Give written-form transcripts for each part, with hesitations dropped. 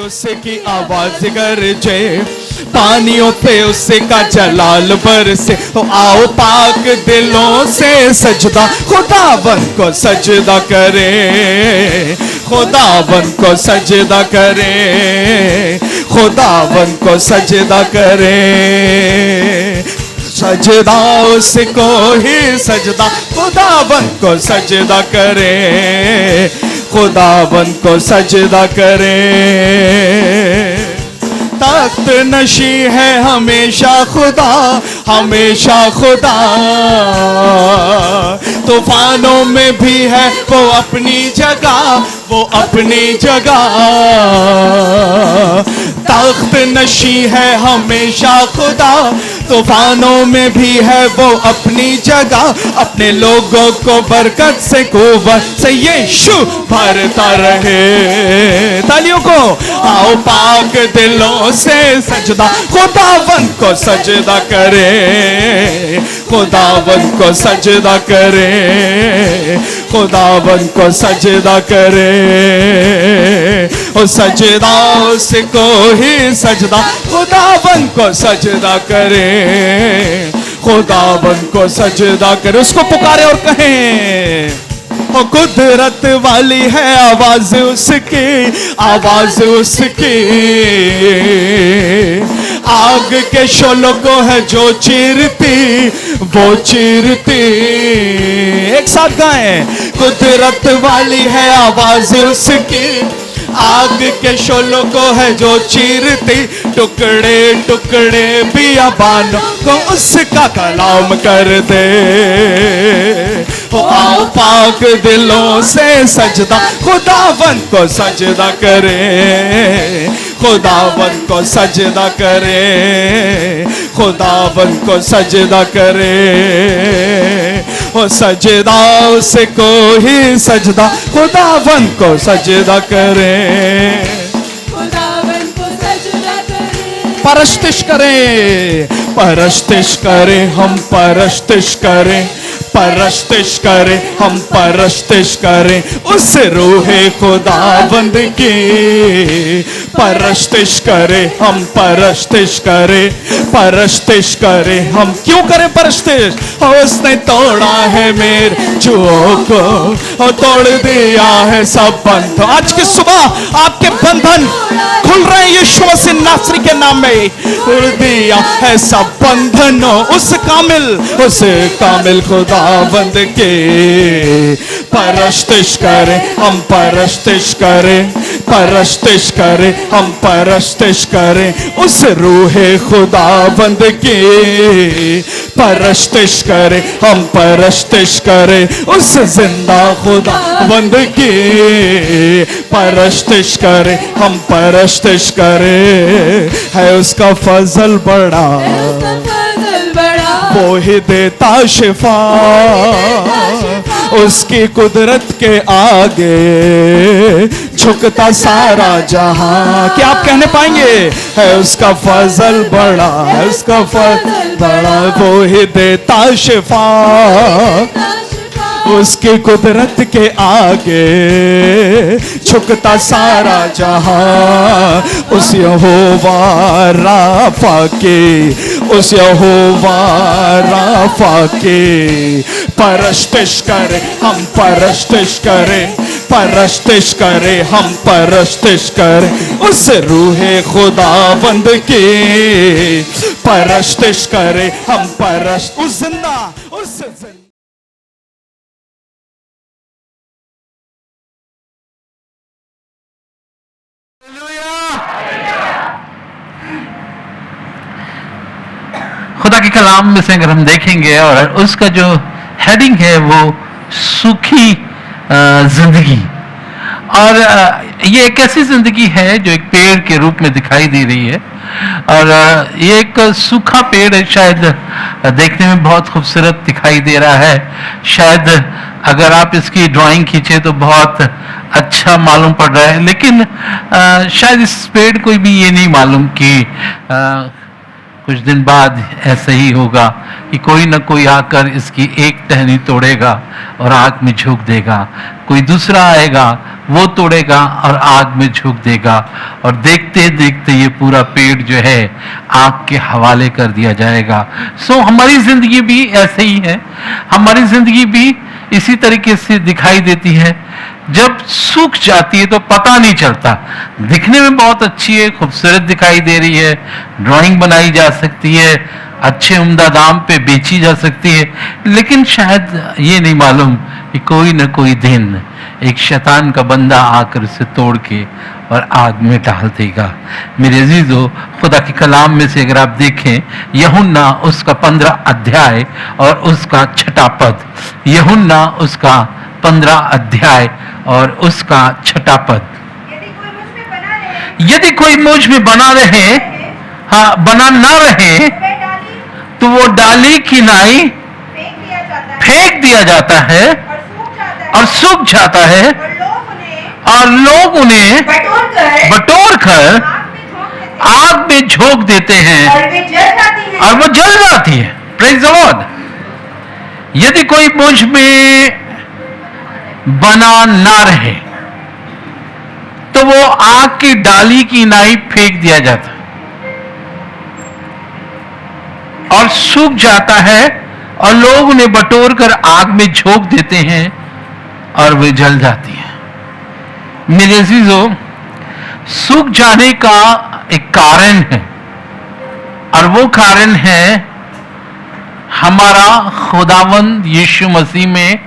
उसकी आवाज गरजे, पानियों पे उसका जलाल बरसे। तो आओ पाक दिलों से सजदा खुदावन को सजदा करे, खुदावन को सजदा करे, खुदावन को सजदा करे। सजदा उसको ही सजदा खुदावन को सजदा करे, खुदावन को सजदा करे। तख्त नशी है हमेशा खुदा, हमेशा खुदा, तूफानों में भी है वो अपनी जगह, वो अपनी जगह। तख्त नशी है हमेशा खुदा, तूफानों में भी है वो अपनी जगह। अपने लोगों को बरकत से कुव्वत से यीशु भरता रहे। तालियों को आओ पाक दिलों से सजदा खुदावन को सजदा करे, खुदावन को सजदा करे, खुदावन को सजदा करे। ओ सजदा उसको ही सजदा खुदावन को सजदा करे, खुदावन को सजदा करे। उसको पुकारे और कहें ओ कुदरत वाली है आवाज उसकी, आवाज उसकी। आग के शोलों को है जो चीरती, वो चीरती। एक साथ गाएं, कुदरत वाली है आवाज उसकी, आग के शोलों को है जो चीरती। टुकड़े टुकड़े बियाबानों को उसका कलाम कर दे। ओ आओ पाक दिलों से सजदा खुदावन को सजदा करे, खुदावन को सजदा करे, खुदावन को सजदा करे। ओ सजदा उसको ही सजदा खुदावन को सजदा करे, खुदावन को सजदा करे। परस्तिश करें, परस्तिश करें, हम परस्तिश करें, परस्तिश करें, हम परस्तिश करें उस रूहे खुदावंद की। परस्तिश करें, हम परस्तिश करें, परस्तिश करें हम। क्यों करें परस्तिश? उसने तोड़ा है मेरे जुओं को, और तोड़ दिया है सब बंधन। आज की सुबह आपके बंधन खुल रहे हैं यीशु मसीह नासरी के नाम में। तोड़ दिया है सब बंधनों उस कामिल खुदावंद के। परस्तिश करें, हम परस्तिश करें, परस्तिश करें, हम परस्तिश करें उस रूहे खुदावंद की। परस्तिश करें, हम परस्तिश करें उस जिंदा खुदावंद की। परस्तिश करें, हम परस्तिश करें, है उसका फजल बड़ा, वो ही देता शिफा। उसकी कुदरत के आगे झुकता सारा जहां। क्या आप कहने पाएंगे? है उसका फजल बड़ा, है उसका फजल बड़ा, वो ही देता शिफा। उसकी कुदरत के आगे झुकता सारा जहां। उस यहोवा राफा के, उस यहोवा राफा के परस्तिश करें, हम परस्तिश करें, परस्तिश करें, हम परस्तिश करें उस रूहे खुदावंद की। परस्तिश करें, हम परस्त उस जिंदा, उस जिंदा। खुदा के कलाम में से अगर हम देखेंगे और उसका जो हेडिंग है वो सूखी जिंदगी, और ये एक ऐसी जिंदगी है जो एक पेड़ के रूप में दिखाई दे रही है। और ये एक सूखा पेड़ है, शायद देखने में बहुत खूबसूरत दिखाई दे रहा है। शायद अगर आप इसकी ड्राइंग खींचे तो बहुत अच्छा मालूम पड़ रहा है, लेकिन शायद इस पेड़ को भी ये नहीं मालूम कि कुछ दिन बाद ऐसा ही होगा कि कोई न कोई आकर इसकी एक टहनी तोड़ेगा और आग में झोंक देगा, कोई दूसरा आएगा वो तोड़ेगा और आग में झोंक देगा, और देखते देखते ये पूरा पेड़ जो है आग के हवाले कर दिया जाएगा। सो हमारी जिंदगी भी ऐसे ही है, हमारी जिंदगी भी इसी तरीके से दिखाई देती है। जब सूख जाती है तो पता नहीं चलता, दिखने में बहुत अच्छी है, खूबसूरत दिखाई दे रही है, ड्राइंग बनाई जा सकती है, अच्छे उम्दा दाम पे बेची जा सकती है, लेकिन शायद ये नहीं मालूम कि कोई न कोई दिन एक शैतान का बंदा आकर उसे तोड़ के और आग में डाल देगा। मेरे अजीजों, खुदा के कलाम में से अगर आप देखें यूहन्ना उसका 15 अध्याय और उसका 6 पद, यूहन्ना उसका 15 अध्याय और उसका 6 पद, यदि कोई मुझ में बना रहे, हाँ बना ना रहे, तो वो डाली की नाई फेंक दिया जाता है और सूख जाता है, और लोग उन्हें बटोर कर आग में झोंक देते हैं और वो जल जाती है। Praise the Lord. यदि कोई मुझ में बना ना रहे तो वो आग की डाली की नाई फेंक दिया जाता और सूख जाता है, और लोग उन्हें बटोर कर आग में झोंक देते हैं और वे जल जाती है। मेरे अजीजों, सूख जाने का एक कारण है, और वो कारण है हमारा खुदावंद यीशु मसीह में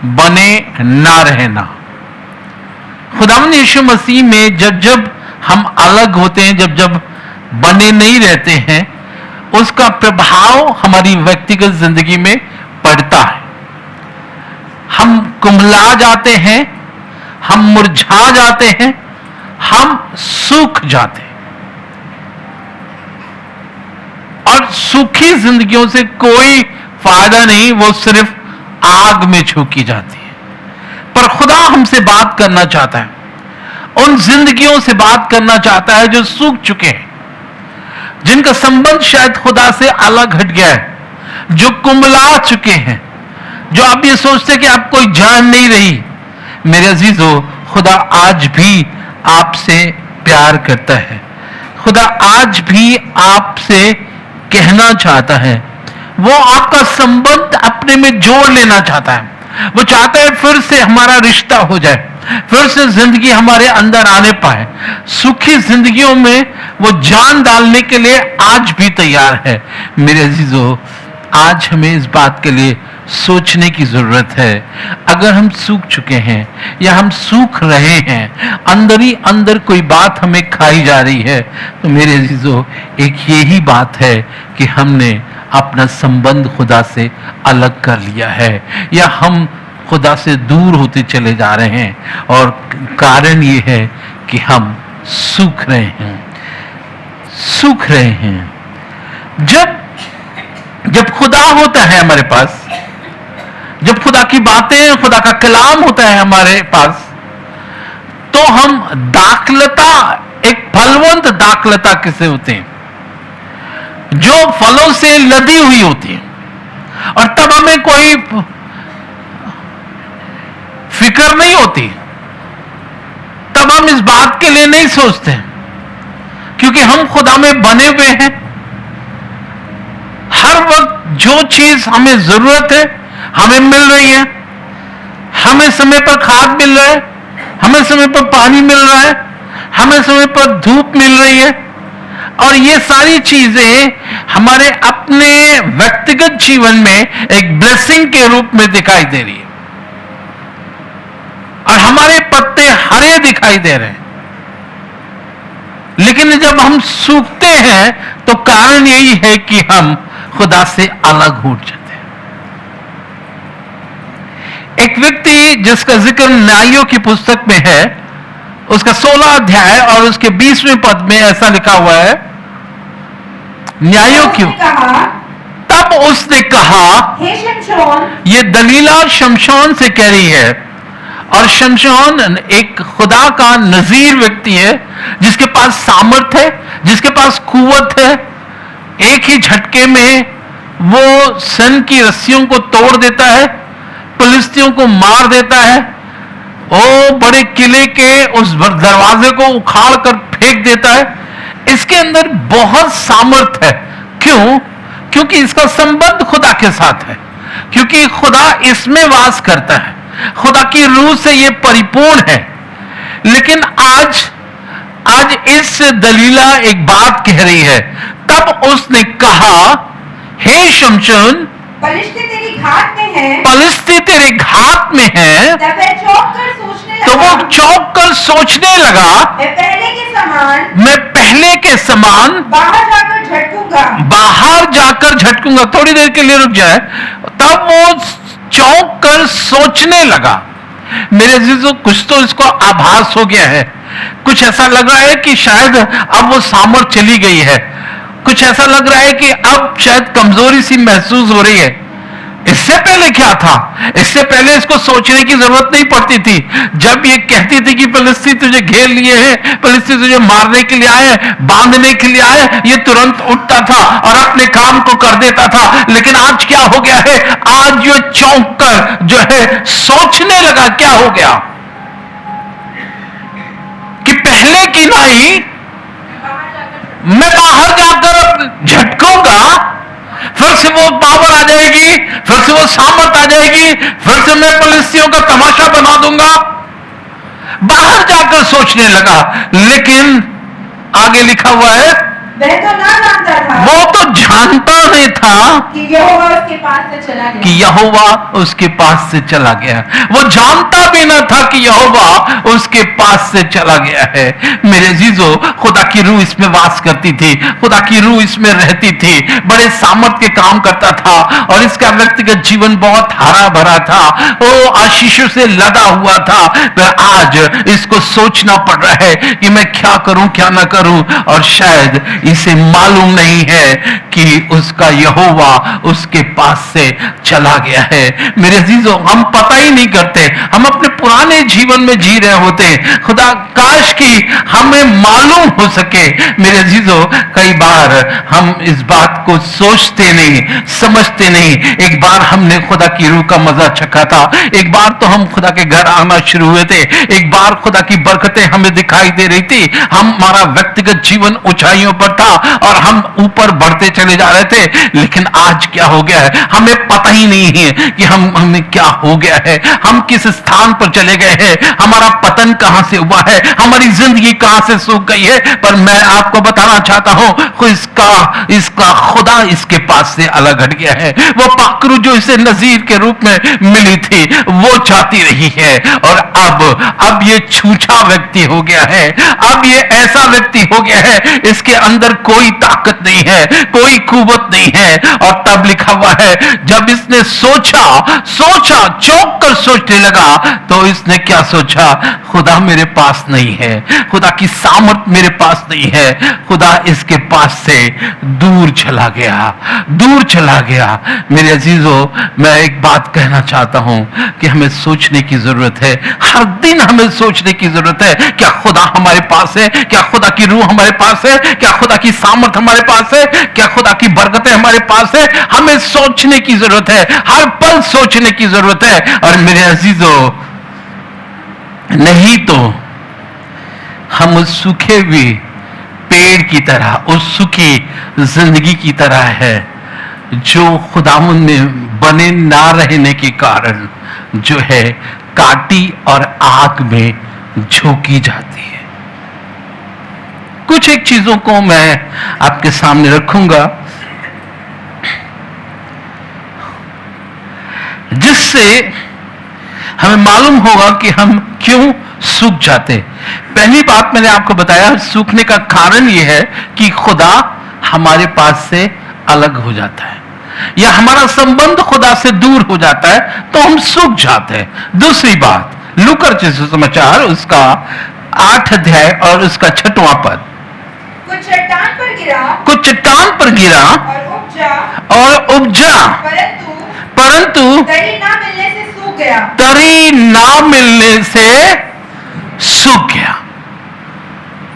बने ना रहना। खुदावंद यीशु मसीह में जब जब हम अलग होते हैं, जब जब बने नहीं रहते हैं, उसका प्रभाव हमारी व्यक्तिगत जिंदगी में पड़ता है। हम कुंभला जाते हैं, हम मुरझा जाते हैं, हम सूख जाते हैं, और सूखी जिंदगियों से कोई फायदा नहीं, वो सिर्फ आग में झोंकी जाती है। पर खुदा हमसे बात करना चाहता है, उन जिंदगियों से बात करना चाहता है जो सूख चुके हैं, जिनका संबंध शायद खुदा से अलग हट गया है, जो कुंभला चुके हैं, जो आप ये सोचते कि आप कोई जान नहीं रही। मेरे अजीजों, खुदा आज भी आपसे प्यार करता है, खुदा आज भी आपसे कहना चाहता है, वो आपका संबंध अपने में जोड़ लेना चाहता है। वो चाहता है फिर से हमारा रिश्ता हो जाए, फिर से जिंदगी हमारे अंदर आने पाए। सुखी जिंदगियों में वो जान डालने के लिए आज भी तैयार है। मेरे अजीजों, आज हमें इस बात के लिए सोचने की जरूरत है। अगर हम सूख चुके हैं या हम सूख रहे हैं, अंदर ही अंदर कोई बात हमें खाई जा रही है, तो मेरे अजीजों, एक यही बात है कि हमने अपना संबंध खुदा से अलग कर लिया है, या हम खुदा से दूर होते चले जा रहे हैं, और कारण ये है कि हम सूख रहे हैं, सूख रहे हैं। जब खुदा होता है हमारे पास, जब खुदा की बातें, खुदा का कलाम होता है हमारे पास, तो हम दाखलता, एक फलवंत दाखलता किसे होते हैं, जो फलों से लदी हुई होती है, और तब हमें कोई फिक्र नहीं होती, तब हम इस बात के लिए नहीं सोचते, क्योंकि हम खुदा में बने हुए हैं। हर वक्त जो चीज हमें जरूरत है हमें मिल रही है, हमें समय पर खाद मिल रहा है, हमें समय पर पानी मिल रहा है, हमें समय पर धूप मिल रही है, और ये सारी चीजें हमारे अपने व्यक्तिगत जीवन में एक ब्लेसिंग के रूप में दिखाई दे रही है, और हमारे पत्ते हरे दिखाई दे रहे हैं। लेकिन जब हम सूखते हैं तो कारण यही है कि हम खुदा से अलग हो जाते हैं। एक व्यक्ति जिसका जिक्र न्यायों की पुस्तक में है, उसका 16 अध्याय और उसके 20वें पद में ऐसा लिखा हुआ है, न्यायों की। तब उसने कहा, हे शमशोन, ये दलीला शमशोन से कह रही है, और शमशोन एक खुदा का नजीर व्यक्ति है, जिसके पास सामर्थ है, जिसके पास कुव्वत है, एक ही झटके में वो सन की रस्सियों को तोड़ देता है, फिलिस्तियों को मार देता है, ओ बड़े किले के उस दरवाजे को उखाड़ कर फेंक देता है। इसके अंदर बहुत सामर्थ है। क्यों? क्योंकि इसका संबंध खुदा के साथ है, क्योंकि खुदा इसमें वास करता है, खुदा की रूह से ये परिपूर्ण है। लेकिन आज इस दलीला एक बात कह रही है। तब उसने कहा, हे शमशोन, पलिश्ती तेरी घात में है। पलिश्ती तेरे घात में है। तब वह चौंक कर सोचने तो लगा, वो चौंक कर सोचने लगा, मैं पहले के समान बाहर जाकर झटकूंगा। बाहर जाकर झटकूंगा। थोड़ी देर के लिए रुक जाए। तब वो चौंक कर सोचने लगा। मेरे अजीजों, कुछ तो इसको आभास हो गया है। कुछ ऐसा लग रहा है कि शायद अब वो सामर्थ चली गई है। कुछ ऐसा लग रहा है कि अब शायद कमजोरी सी महसूस हो रही है। इससे पहले क्या था? इससे पहले इसको सोचने की जरूरत नहीं पड़ती थी। जब ये कहती थी कि फिलिस्ती तुझे घेर लिए हैं, फिलिस्ती तुझे मारने के लिए आए, बांधने के लिए आए, ये तुरंत उठता था और अपने काम को कर देता था। लेकिन आज क्या हो गया है? आज ये चौंक कर जो है सोचने लगा। क्या हो गया? कि पहले की नहीं, मैं बाहर जाकर झटकूंगा, फिर से वो पावर आ जाएगी, फिर से वो सामर्थ आ जाएगी, फिर से मैं फिलिस्तियों का तमाशा बना दूंगा। बाहर जाकर सोचने लगा। लेकिन आगे लिखा हुआ है, वह तो ना जानता था, वो तो जानता नहीं था कि यहोवा उसके पास से चला गया। कि यहोवा उसके पास से चला गया। वो जानता भी ना था कि यहोवा उसके पास से चला गया है। मेरे अजीजों, खुदा की रूह इसमें वास करती थी, खुदा की रूह इसमें रहती थी, बड़े सामर्थ के काम करता था और इसका व्यक्तिगत जीवन बहुत हरा भरा था। वो आशीषों से लदा हुआ था। पर आज इसको सोचना पड़ रहा है कि मैं क्या करूं, क्या ना करूं, और शायद इसे मालूम नहीं है कि उसका यहोवा उसके पास से चला गया है। मेरे अजीजों, हम पता ही नहीं करते, हम अपने पुराने जीवन में जी रहे होते। खुदा काश कि हमें मालूम हो सके। मेरे अजीजों, कई बार हम इस बात को सोचते नहीं, समझते नहीं। एक बार हमने खुदा की रूह का मजा चखा था, एक बार तो हम खुदा के घर आना शुरू हुए थे, एक बार खुदा की बरकतें हमें दिखाई दे रही थी, हमारा व्यक्तिगत जीवन ऊंचाइयों पर था और हम ऊपर बढ़ते चले जा रहे थे। लेकिन आज क्या हो गया है? हमें पता ही नहीं है कि हमें क्या हो गया है, हम किस स्थान पर चले गए हैं, हमारा पतन कहां से हुआ है, हमारी जिंदगी कहां से सूख गई है। पर मैं आपको बताना चाहता हूं, इसका खुदा इसके पास से अलग हट गया है। वो पाखरू जो इसे नजीर के रूप में मिली थी, वो चाहती रही है और अब ये छूछा व्यक्ति हो गया है। अब ये ऐसा व्यक्ति हो गया है, इसके अंदर कोई ताकत नहीं है, कोई कुव्वत नहीं है। और तब लिखा हुआ है, जब इसने सोचा चौंक कर सोचने लगा, तो इसने क्या सोचा? खुदा मेरे पास नहीं है, खुदा की सामर्थ मेरे पास नहीं है, खुदा इसके पास से दूर चला गया। मेरे अजीजों, मैं एक बात कहना चाहता हूं कि हमें सोचने की जरूरत है। हर दिन हमें सोचने की जरूरत है, क्या खुदा हमारे पास है? क्या खुदा की रूह हमारे पास है? क्या खुदा की सामर्थ हमारे पास है? क्या खुदा की बरकतें हमारे पास है? हमें सोचने की जरूरत है, हर पल सोचने की जरूरत है। और मेरे अजीजों, नहीं तो हम उस सूखे हुए पेड़ की तरह, उस सूखी जिंदगी की तरह है जो खुदावंद में बने ना रहने के कारण जो है काटी और आग में झोंकी जाती है। कुछ एक चीजों को मैं आपके सामने रखूंगा जिससे हमें मालूम होगा कि हम क्यों सूख जाते। पहली बात मैंने आपको बताया, सूखने का कारण यह है कि खुदा हमारे पास से अलग हो जाता है या हमारा संबंध खुदा से दूर हो जाता है, तो हम सूख जाते हैं। दूसरी बात, लूका रचित समाचार उसका 8 अध्याय और उसका 6वां पद, कुछ चट्टान पर गिरा और उपजा परंतु तरी ना मिलने से सूख गया। तरी ना मिलने से सूख गया।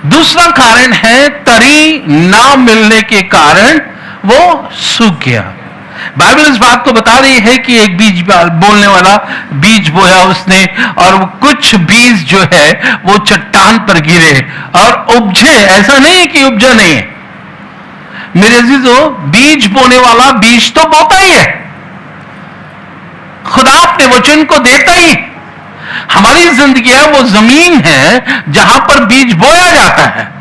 दूसरा कारण है, तरी ना मिलने के कारण वो सूख गया। बाइबल इस बात को बता रही है कि एक बीज बोलने वाला बीज बोया उसने, और वो कुछ बीज जो है वो चट्टान पर गिरे और उपजे। ऐसा नहीं है कि उपजा नहीं है मेरे अजीजों, बीज बोने वाला बीज तो बोता ही है, खुदा अपने वचन को देता ही। हमारी जिंदगी है वो जमीन है जहां पर बीज बोया जाता है,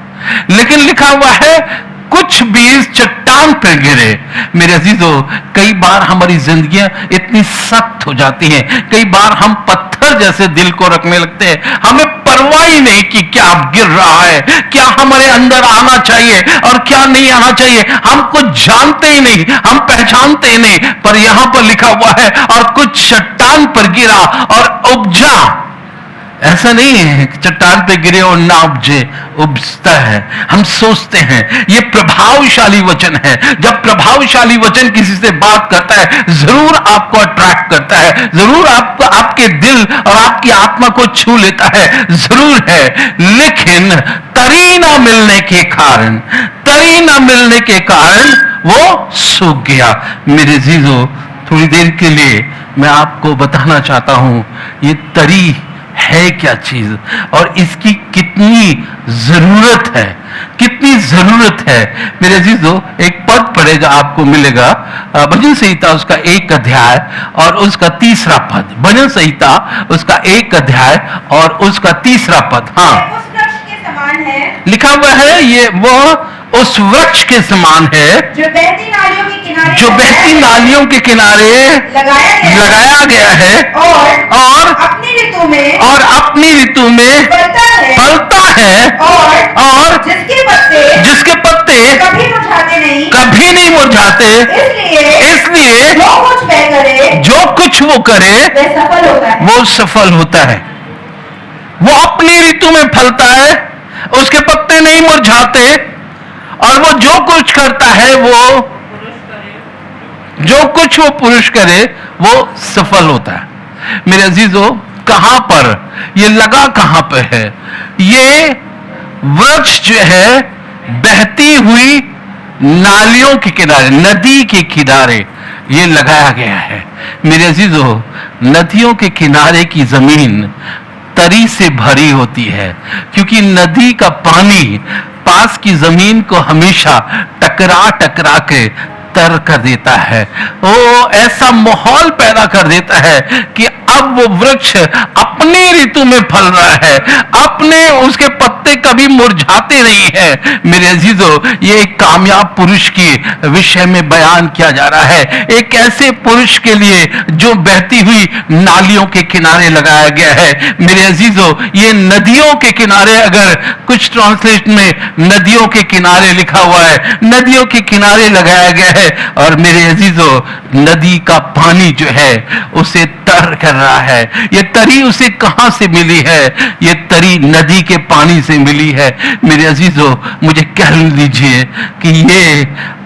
लेकिन लिखा हुआ है कुछ बीज चट्टान पर गिरे। मेरे अजीजों, कई बार हमारी जिंदगियां इतनी सख्त हो जाती हैं, कई बार हम पत्थर जैसे दिल को रखने लगते हैं, हमें परवाह ही नहीं कि क्या गिर रहा है, क्या हमारे अंदर आना चाहिए और क्या नहीं आना चाहिए। हम कुछ जानते ही नहीं, हम पहचानते ही नहीं। पर यहां पर लिखा हुआ है और कुछ चट्टान पर गिरा और उपजा। ऐसा नहीं है कि चट्टान पे गिरे और ना उपजे, उपजता है। हम सोचते हैं ये प्रभावशाली वचन है। जब प्रभावशाली वचन किसी से बात करता है जरूर आपको अट्रैक्ट करता है, जरूर आपको आपके दिल और आपकी आत्मा को छू लेता है, जरूर है। लेकिन तरी ना मिलने के कारण, तरी ना मिलने के कारण वो सूख गया। मेरे जीजों, थोड़ी देर के लिए मैं आपको बताना चाहता हूं ये तरी है क्या चीज और इसकी कितनी जरूरत है, कितनी जरूरत है। मेरे अजीजों, एक पद पढ़ेगा आपको मिलेगा, भजन संहिता उसका 1 अध्याय और उसका 3 पद। भजन संहिता उसका 1 अध्याय और उसका 3 पद। हाँ, उस वृक्ष के समान है लिखा हुआ है ये वो उस वृक्ष के समान है जो बहती नालियों के किनारे जो बहती नालियों के किनारे लगाया गया है और अपनी ऋतु में अपनी ऋतु में फलता है और जिसके पत्ते कभी नहीं मुरझाते। इसलिए जो कुछ वो करे वो सफल होता है। वो अपनी ऋतु में फलता है, उसके पत्ते नहीं मुरझाते, और वो जो कुछ करता है जो कुछ वो पुरुष करे वो सफल होता है। मेरे अजीजों, कहां पर ये लगा, कहां पर है ये वृक्ष जो है? बहती हुई नालियों के किनारे, नदी के किनारे ये लगाया गया है। मेरे अजीजों, नदियों के किनारे की जमीन तरी से भरी होती है, क्योंकि नदी का पानी पास की जमीन को हमेशा टकरा टकरा के तर कर देता है। वो ऐसा माहौल पैदा कर देता है कि अब वो वृक्ष अपनी ऋतु में फल रहा है, अपने उसके पत्ते कभी मुरझाते नहीं है। मेरे अजीजों, ये एक कामयाब पुरुष की विषय में बयान किया जा रहा है। एक ऐसे पुरुष के लिए जो बहती हुई नालियों के किनारे लगाया गया है। मेरे अजीजों, ये नदियों के किनारे, अगर कुछ ट्रांसलेशन में नदियों के किनारे लिखा हुआ है, नदियों के किनारे लगाया गया है। और मेरे अजीजों, नदी का पानी जो है उसे तर कर रहा है। ये तरी उसे कहां से मिली है? ये तरी नदी के पानी से मिली है। मेरे अजीजों, मुझे कह लीजिए कि ये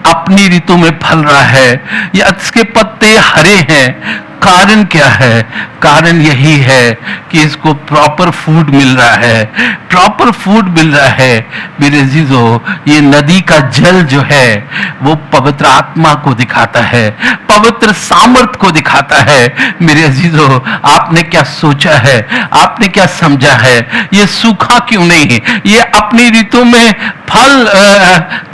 अपनी ऋतु में फल रहा है, ये इसके पत्ते हरे हैं। कारण क्या है? कारण यही है कि इसको प्रॉपर फूड मिल रहा है, प्रॉपर फूड मिल रहा है। मेरे अजीजों, ये नदी का जल जो है वो पवित्र आत्मा को दिखाता है, पवित्र सामर्थ को दिखाता है। मेरे अजीजों, आपने क्या सोचा है, आपने क्या समझा है? ये सूखा क्यों नहीं? ये अपनी ऋतु में फल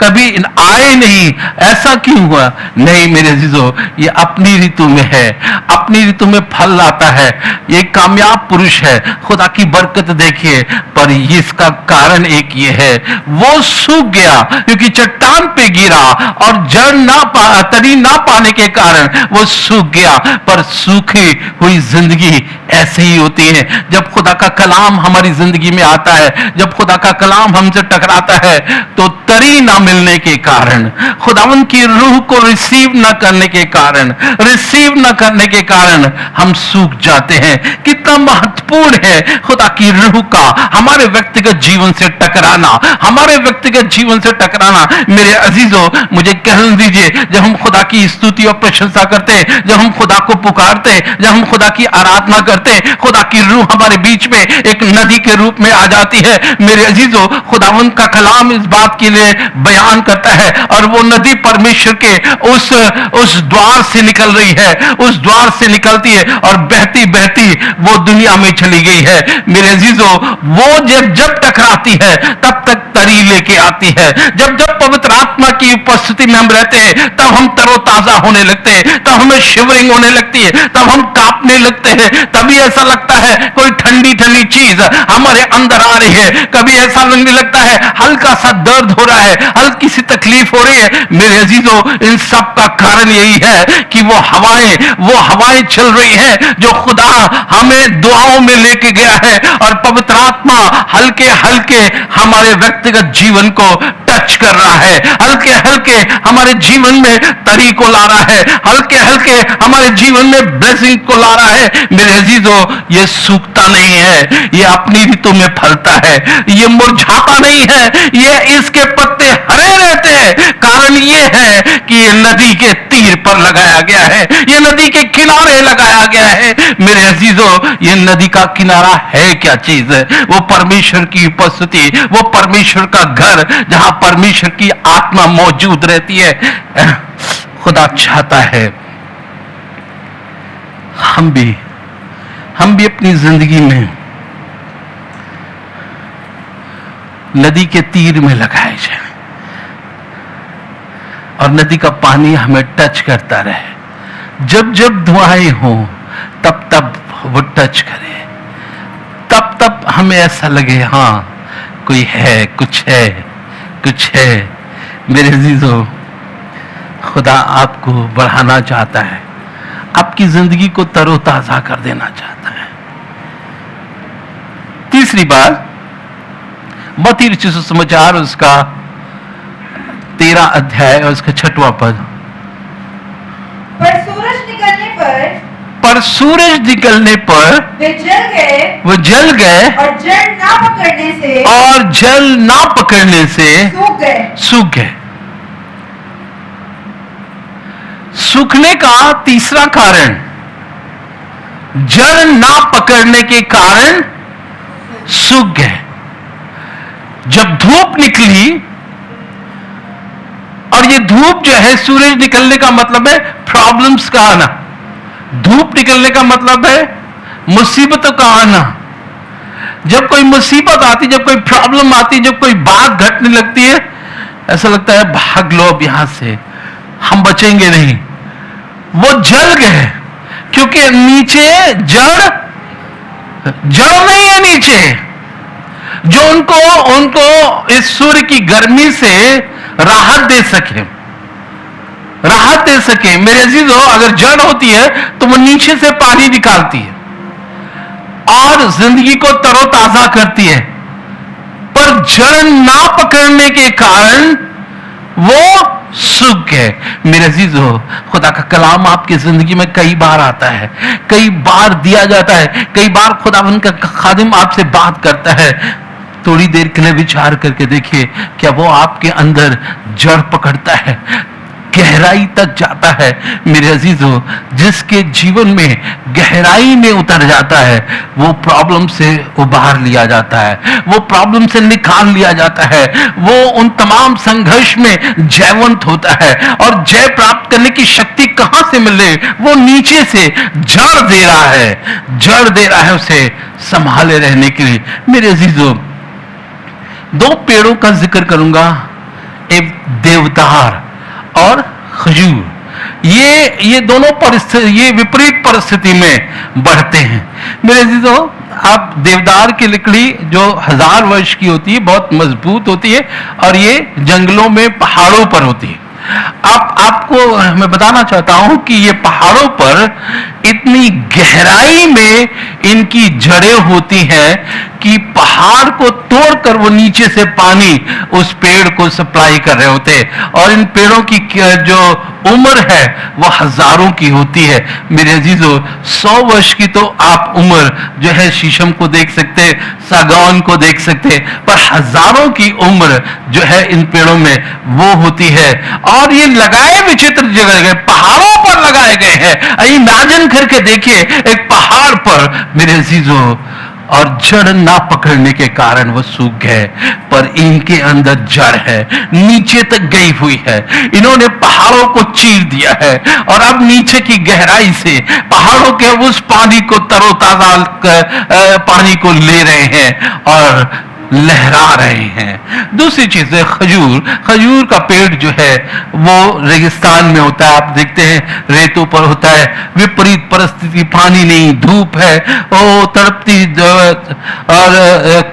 कभी आए नहीं, ऐसा क्यों हुआ? नहीं मेरे अजीजों, ये अपनी ऋतु में है, अपनी ऋतु में फल लाता है। ये कामयाब पुरुष है। खुदा की बरकत देखिए। पर इसका कारण एक ये है, वो सूख गया क्योंकि चट्टान पे गिरा और जड़ तरी ना पाने के कारण वो सूख गया। पर सूखी हुई जिंदगी ऐसे ही होती है। जब खुदा का कलाम हमारी जिंदगी में आता है, जब खुदा का कलाम हमसे टकराता है, तो तरी ना मिलने के कारण, खुदावन की रूह को रिसीव ना करने के कारण, रिसीव ना करने के कारण हम सूख जाते हैं। कितना कितना महत्वपूर्ण है खुदा की रूह का हमारे व्यक्तिगत जीवन से टकराना, हमारे व्यक्तिगत जीवन से टकराना। मेरे अजीजों, मुझे कहने दीजिए, जब हम खुदा की स्तुति और प्रशंसा करते हैं, जब हम खुदा को पुकारते हैं, जब हम खुदा की आराधना करते हैं, खुदा की रूह हमारे बीच में एक नदी के रूप में आ जाती है। मेरे अजीजों, खुदावंद का कलाम इस बात के लिए बयान करता है, और वो नदी परमेश्वर के उस द्वार से निकल रही है, उस द्वार से निकलती है और बहती बहती वो दुनिया में चली गई है। मेरे अजीजों, वो जब टकराती है तब तक तरी लेके आती है। जब पवित्र आत्मा की उपस्थिति में हम रहते हैं, तब हम तरोताजा होने लगते हैं, तब हमें शिवरिंग होने लगती है, तब हम कांपने लगते हैं। तभी ऐसा लगता है कोई ठंडी ठंडी चीज हमारे अंदर आ रही है। कभी ऐसा लगने लगता है हल्का सा दर्द हो रहा है, हल्की सी तकलीफ हो रही है। मेरे अजीजों, इन सब का कारण यही है कि वो हवाएं चल रही हैं जो खुदा हमें दुआओं में लेके गया है, और पवित्र आत्मा हल्के हल्के हमारे व्यक्तिगत जीवन को टच कर रहा है, हल्के हल्के हमारे जीवन में तरी को ला रहा है, हल्के हल्के हमारे जीवन में ब्लेसिंग को ला रहा है। मेरे अजीजों, ये सूखता नहीं है, ये अपनी ऋतु में फलता है, ये मुरझाता नहीं है, ये इसके पत्ते हरे रहते हैं। कारण ये है कि ये नदी के तीर पर लगाया गया है, ये नदी के किनारे लगाया गया है। मेरे अजीजों, ये नदी का किनारा है क्या चीज है? वो परमेश्वर की उपस्थिति, वो परमेश्वर का घर जहां परमेश्वर की आत्मा मौजूद रहती है। खुदा चाहता है हम भी अपनी जिंदगी में नदी के तीर में लगाए जाए, और नदी का पानी हमें टच करता रहे। जब दुआएं हो तब वो टच करे, तब हमें ऐसा लगे हाँ कोई है, कुछ है। मेरे अजीजों, खुदा आपको बढ़ाना चाहता है, आपकी जिंदगी को तरोताजा कर देना चाहता है। तीसरी बात, मत्ती रचित सुसमाचार उसका 13 अध्याय और उसका 6वां पद। पर सूरज निकलने पर वे जल गए और जल ना पकड़ने से सूख गए। सूखने का तीसरा कारण, जल ना पकड़ने के कारण सूख गए। जब धूप निकली, और ये धूप जो है, सूरज निकलने का मतलब है प्रॉब्लम्स का आना, धूप निकलने का मतलब है मुसीबतों का आना। जब कोई मुसीबत आती, जब कोई प्रॉब्लम आती, जब कोई बात घटने लगती है, ऐसा लगता है भाग लो अब यहां से, हम बचेंगे नहीं। वो जल गए क्योंकि नीचे जड़ नहीं है, नीचे जो उनको इस सूर्य की गर्मी से राहत दे सके। मेरे अजीजों, अगर जड़ होती है तो वो नीचे से पानी निकालती है और जिंदगी को तरोताजा करती है, पर जड़ ना पकड़ने के कारण वो सूख गए। मेरे अजीजों, खुदा का कलाम आपकी जिंदगी में कई बार आता है, कई बार दिया जाता है, कई बार खुदावंद का खादिम आपसे बात करता है। थोड़ी देर के लिए विचार करके देखिए, क्या वो आपके अंदर जड़ पकड़ता है, गहराई तक जाता है। मेरे अजीजों, जिसके जीवन में गहराई में उतर जाता है, वो प्रॉब्लम से उबार लिया जाता है, वो प्रॉब्लम से निकाल लिया जाता है, वो उन तमाम संघर्ष में जयवंत होता है। और जय प्राप्त करने की शक्ति कहां से मिले? वो नीचे से जड़ दे रहा है उसे संभाले रहने के लिए। मेरे अजीजों, 2 पेड़ों का जिक्र करूंगा, एक देवदार और खजूर। ये दोनों ये विपरीत परिस्थिति में बढ़ते हैं। मेरे अजीजों, आप देवदार की लकड़ी जो 1000 वर्ष की होती है, बहुत मजबूत होती है, और ये जंगलों में, पहाड़ों पर होती है। आपको मैं बताना चाहता हूं कि ये पहाड़ों पर इतनी गहराई में इनकी जड़ें होती हैं कि पहाड़ को तोड़कर वो नीचे से पानी उस पेड़ को सप्लाई कर रहे होते हैं। और इन पेड़ों की जो उम्र है वो हजारों की होती है। मेरे अजीजों, 100 वर्ष की तो आप उम्र जो है शीशम को देख सकते हैं, सागौन को देख सकते हैं, पर हजारों की उम्र जो है इन पेड़ों में वो होती है। और ये लगाए विचित्र जगह गए, पहाड़ों पर लगाए गए हैं। इमेजिन करके देखिए, एक पहाड़ पर मेरे अजीजों, और जड़ ना पकड़ने के कारण वो सूख गए, पर इनके अंदर जड़ है, नीचे तक गई हुई है। इन्होंने पहाड़ों को चीर दिया है और अब नीचे की गहराई से पहाड़ों के उस पानी को तरोताजा पानी को ले रहे हैं और लहरा रहे हैं। दूसरी चीज है खजूर। खजूर का पेड़ जो है वो रेगिस्तान में होता है, आप देखते हैं रेतों पर होता है। विपरीत परिस्थिति, पानी नहीं, धूप है, वो तड़पती और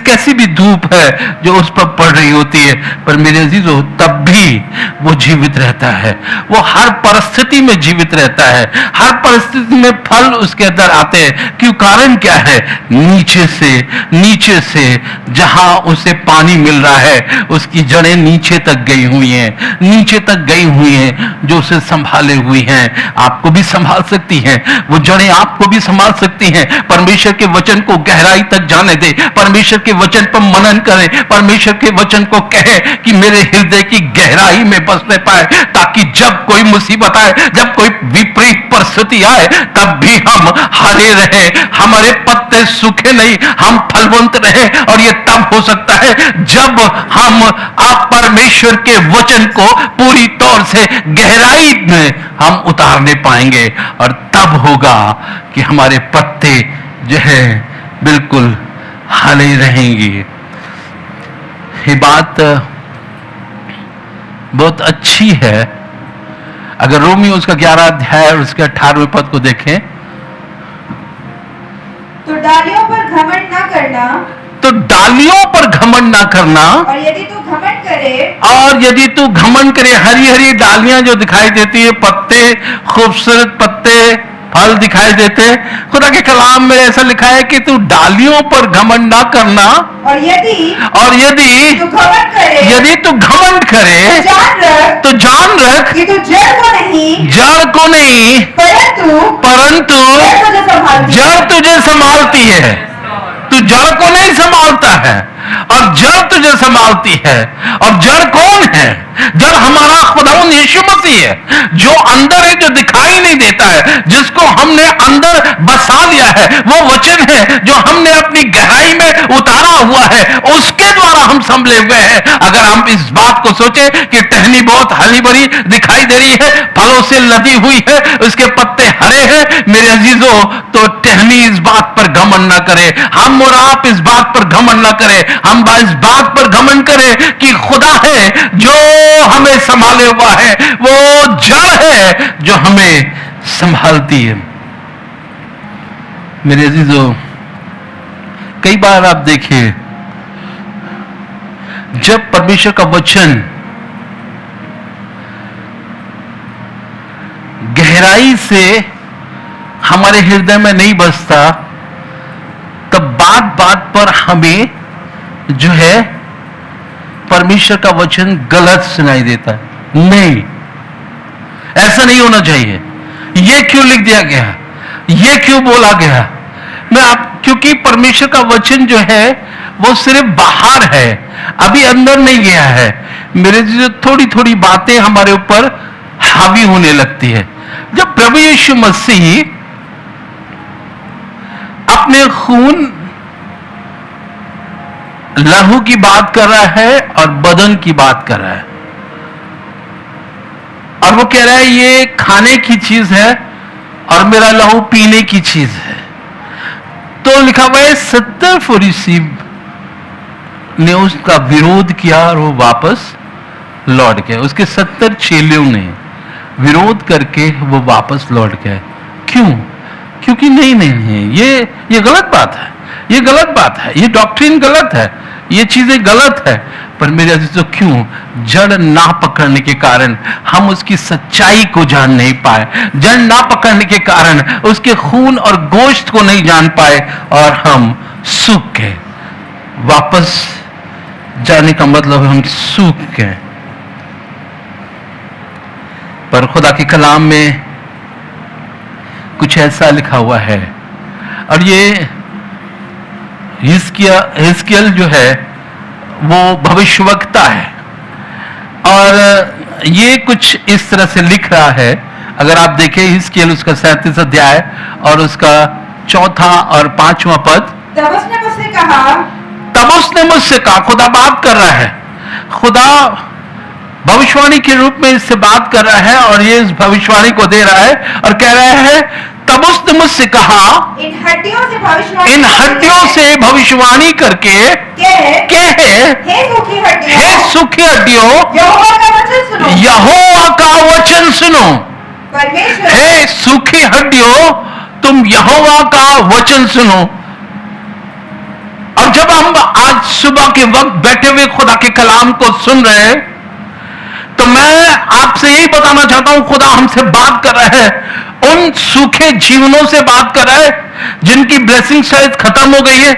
कैसी भी धूप है जो उस पर पड़ रही होती है, पर मेरे अजीजों तब भी वो जीवित रहता है। वो हर परिस्थिति में जीवित रहता है, हर परिस्थिति में फल उसके अंदर आते हैं। क्यों? कारण क्या है? नीचे से जहां उसे पानी मिल रहा है, उसकी जड़ें नीचे तक गई हुई हैं, नीचे तक गई हुई हैं, जो उसे संभाले हुई हैं। आपको भी संभाल सकती हैं, वो जड़ें आपको भी संभाल सकती हैं। परमेश्वर के वचन को गहराई तक जाने दे, परमेश्वर के वचन पर मनन करें, परमेश्वर के वचन को कहे कि मेरे हृदय की गहराई में बसने पाए, ताकि जब कोई मुसीबत आए, जब कोई विपरीत परिस्थिति आए, तब भी हम हरे रहे, हमारे पत्ते सूखे नहीं, हम फलवंत रहे। और ये तब हो सकता है जब हम आप परमेश्वर के वचन को पूरी तौर से गहराई में हम उतारने पाएंगे, और तब होगा कि हमारे पत्ते जो है बिल्कुल हरे रहेंगे। ये बात बहुत अच्छी है। अगर रोमियो उसका 11 अध्याय और उसके 18वें पद को देखें, तो डालियों पर घमंड ना करना, तो डालियों पर घमंड ना करना, और यदि तू घमंड करे, और यदि तू घमंड करे। हरी हरी डालियां जो दिखाई देती है, पत्ते, खूबसूरत पत्ते, फल दिखाई देते हैं। खुदा के कलाम में ऐसा लिखा है कि तू डालियों पर घमंड ना करना, और यदि यदि तू घमंड करे, तू घमंड करे, तो जान रख कि तू जड़ को नहीं, परंतु जड़ तुझे संभालती है। तू जड़ को नहीं संभालता है, और जड़ तुझे संभालती है। और जड़ कौन है? जड़ हमारा खुदावंद यीशु मसीह है, जो अंदर है, जो दिखाई नहीं देता है, जिसको हमने अंदर बसा लिया है। वो वचन है जो हमने अपनी गहराई में उतारा हुआ है, उसके द्वारा हम संभले हुए हैं। अगर हम इस बात को सोचे कि टहनी बहुत हरी भरी दिखाई दे रही है, फलों से लदी हुई है, उसके पत्ते हरे हैं, मेरे अजीजों, तो टहनी इस बात पर घमंड ना करे, हम और आप इस बात पर घमंड ना करें। हम इस बात पर घमंड करें कि खुदा है जो हमें संभाले हुआ है, वो जड़ है जो हमें संभालती है। मेरे अजीजों, कई बार आप देखिए, जब परमेश्वर का वचन गहराई से हमारे हृदय में नहीं बसता, तब बात बात पर हमें जो है परमेश्वर का वचन गलत सुनाई देता है। नहीं, ऐसा नहीं होना चाहिए। ये क्यों लिख दिया गया, ये क्यों बोला गया? क्योंकि परमेश्वर का वचन जो है वो सिर्फ बाहर है, अभी अंदर नहीं गया है। मेरे जो थोड़ी थोड़ी बातें हमारे ऊपर हावी होने लगती है। जब प्रभु यीशु मसीह अपने खून लहू की बात कर रहा है और बदन की बात कर रहा है, और वो कह रहा है ये खाने की चीज है और मेरा लहू पीने की चीज है, तो लिखा हुआ है 70 फरीसी ने उसका विरोध किया और वो वापस लौट गए। उसके 70 चेलों ने विरोध करके वो वापस लौट गए। क्यों? क्योंकि नहीं, ये गलत बात है, ये गलत बात है, ये डॉक्ट्रिन गलत है, ये चीजें गलत है। पर मेरे अजीजों क्यों? जड़ ना पकड़ने के कारण हम उसकी सच्चाई को जान नहीं पाए, जड़ ना पकड़ने के कारण उसके खून और गोश्त को नहीं जान पाए और हम सूख गए। वापस जाने का मतलब हम सूख गए। पर खुदा के कलाम में कुछ ऐसा लिखा हुआ है, और ये हिजकिय्याह जो है वो भविष्यवक्ता है, और ये कुछ इस तरह से लिख रहा है। अगर आप देखें हिजकिय्याह उसका 37 अध्याय और उसका 4 और 5वां पद। तब उसने मुझसे कहा, खुदा बात कर रहा है, खुदा भविष्यवाणी के रूप में इससे बात कर रहा है और ये इस भविष्यवाणी को दे रहा है और कह रहा है, तब उसने मुझसे कहा, इन हड्डियों से भविष्यवाणी करके कह, हे सूखी हड्डियों, यहोवा का वचन सुनो। हे सूखी हड्डियों, तुम यहोवा का वचन सुनो। और जब हम आज सुबह के वक्त बैठे हुए खुदा के कलाम को सुन रहे हैं, तो मैं आपसे यही बताना चाहता हूं, खुदा हमसे बात कर रहा है, उन सूखे जीवनों से बात कर रहा है जिनकी ब्लेसिंग शायद खत्म हो गई है,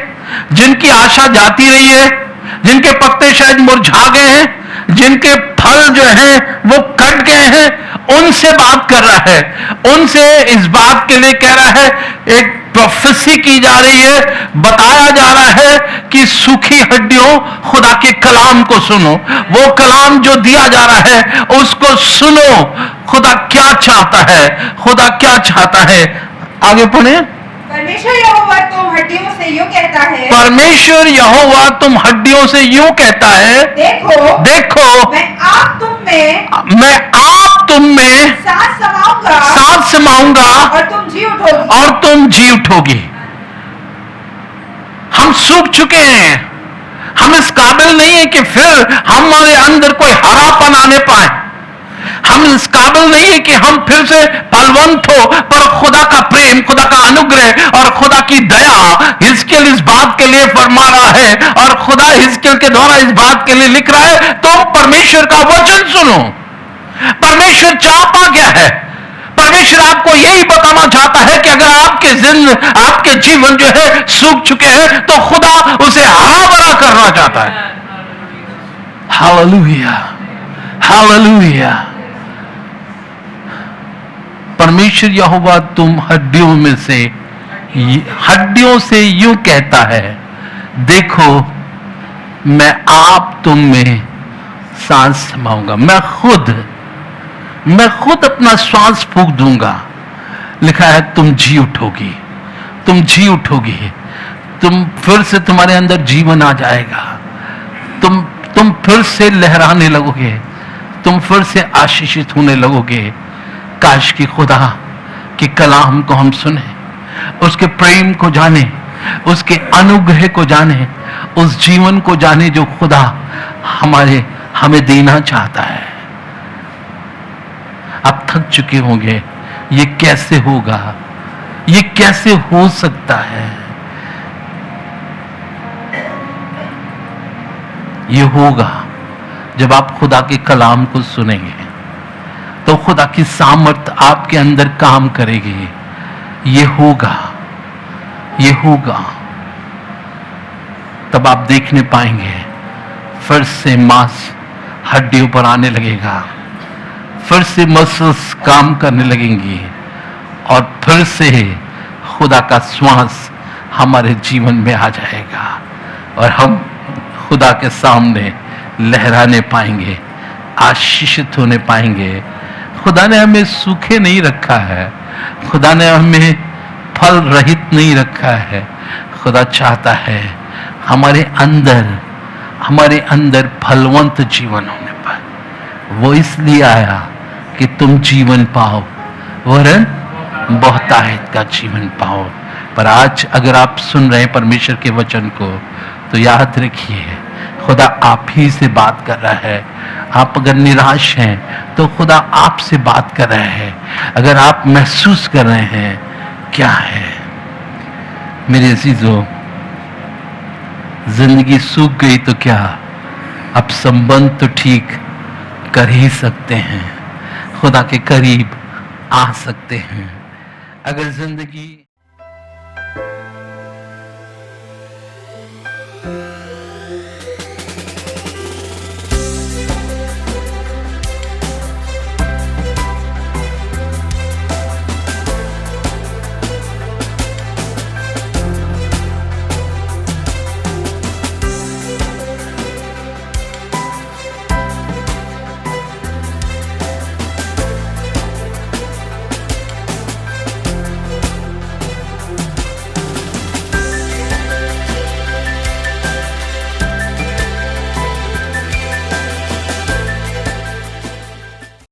जिनकी आशा जाती रही है, जिनके पत्ते शायद मुरझा गए हैं, जिनके फल जो हैं वो कट गए हैं, उनसे बात कर रहा है। उनसे इस बात के लिए कह रहा है, एक प्रोफेसी की जा रही है, बताया जा रहा है कि सूखी हड्डियों, खुदा के कलाम को सुनो। वो कलाम जो दिया जा रहा है उसको सुनो। खुदा क्या चाहता है, खुदा क्या चाहता है। आगे पढ़े। परमेश्वर यहोवा तुम हड्डियों से यूं कहता है, परमेश्वर यहोवा तुम हड्डियों से यूं कहता है, देखो मैं आप तुम में सांस समाऊंगा और तुम जी उठोगी। हम सूख चुके हैं, हम इस काबिल नहीं है कि फिर हमारे अंदर कोई हरापन आने पाए, हम इस काबिल नहीं है कि हम फिर से फलवंत हो। पर खुदा का प्रेम, खुदा का अनुग्रह और खुदा की दया हिजकिय्याह इस बात के लिए फरमा रहा है, और खुदा हिजकिय्याह के द्वारा इस बात के लिए लिख रहा है, तुम परमेश्वर का वचन सुनो। परमेश्वर चाहता क्या है? परमेश्वर आपको यही बताना चाहता है कि अगर आपके जीवन जो है सूख चुके हैं, तो खुदा उसे हरा भरा करना चाहता है। Hallelujah, hallelujah. परमेश्वर यहोवा तुम हड्डियों से यूं कहता है, देखो मैं आप तुम में सांस समाऊंगा, मैं खुद अपना श्वास फूंक दूंगा। लिखा है तुम जी उठोगी, तुम जी उठोगी, तुम फिर से, तुम्हारे अंदर जीवन आ जाएगा, तुम फिर से लहराने लगोगे, तुम फिर से आशीषित होने लगोगे। काश कि खुदा के कलाम को हम सुने, उसके प्रेम को जाने, उसके अनुग्रह को जाने, उस जीवन को जाने जो खुदा हमें देना चाहता है। आप थक चुके होंगे, ये कैसे होगा, ये कैसे हो सकता है? ये होगा जब आप खुदा के कलाम को सुनेंगे, तो खुदा की सामर्थ आपके अंदर काम करेगी। ये होगा, ये होगा। तब आप देखने पाएंगे फिर से मांस हड्डियों पर आने लगेगा, फिर से मसल्स काम करने लगेंगी, और फिर से खुदा का श्वास हमारे जीवन में आ जाएगा, और हम खुदा के सामने लहराने पाएंगे, आशीषित होने पाएंगे। खुदा ने हमें सूखे नहीं रखा है, खुदा ने हमें फल रहित नहीं रखा है। खुदा चाहता है हमारे अंदर फलवंत जीवन होने पाए। वो इसलिए आया कि तुम जीवन पाओ, वरन बहुतायत का जीवन पाओ। पर आज अगर आप सुन रहे हैं परमेश्वर के वचन को, तो याद रखिए खुदा आप ही से बात कर रहा है। आप अगर निराश हैं तो खुदा आपसे बात कर रहा है। अगर आप महसूस कर रहे हैं क्या है, मेरे अजीजों, जिंदगी सूख गई तो क्या, आप संबंध तो ठीक कर ही सकते हैं, खुदा के करीब आ सकते हैं। अगर जिंदगी